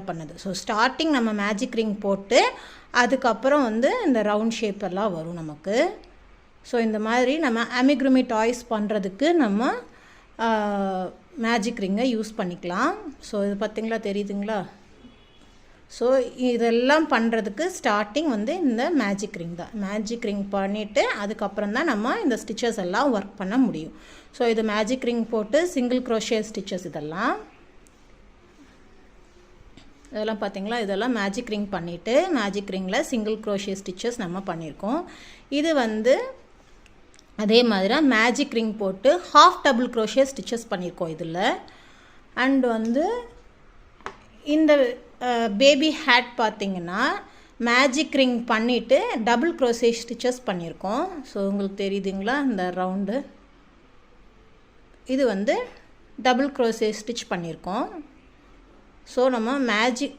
பண்ணது. So starting நம்ம magic ring போட்டு அதுக்கப்புறம் வந்து இந்த ரவுண்ட் ஷேப் எல்லாம் வரும் நமக்கு. ஸோ இந்த மாதிரி நம்ம அமிகுருமி டாய்ஸ் பண்ணுறதுக்கு நம்ம மேஜிக் ரிங்கை யூஸ் பண்ணிக்கலாம். ஸோ இது பார்த்திங்களா, தெரியுதுங்களா? ஸோ இதெல்லாம் பண்ணுறதுக்கு ஸ்டார்டிங் வந்து இந்த மேஜிக் ரிங் தான். மேஜிக் ரிங் பண்ணிவிட்டு அதுக்கப்புறம் தான் நம்ம இந்த ஸ்டிச்சஸ் எல்லாம் ஒர்க் பண்ண முடியும். ஸோ இது மேஜிக் ரிங் போட்டு சிங்கிள் க்ரோஷே ஸ்டிச்சஸ் இதெல்லாம் பார்த்திங்களா, இதெல்லாம் மேஜிக் ரிங் பண்ணிவிட்டு மேஜிக் ரிங்கில் சிங்கிள் க்ரோஷே ஸ்டிச்சஸ் நம்ம பண்ணியிருக்கோம். இது வந்து அதே மாதிரி மேஜிக் ரிங் போட்டு ஹாஃப் டபுள் க்ரோஷே ஸ்டிச்சஸ் பண்ணியிருக்கோம் இதில். அண்ட் வந்து இந்த பேபி ஹேட் பார்த்திங்கன்னா மேஜிக் ரிங் பண்ணிவிட்டு டபுள் க்ரோஷே ஸ்டிச்சஸ் பண்ணியிருக்கோம். ஸோ உங்களுக்கு தெரியுதுங்களா, இந்த ரவுண்டு இது வந்து டபுள் க்ரோஷே ஸ்டிச் பண்ணியிருக்கோம். ஸோ நம்ம மேஜிக்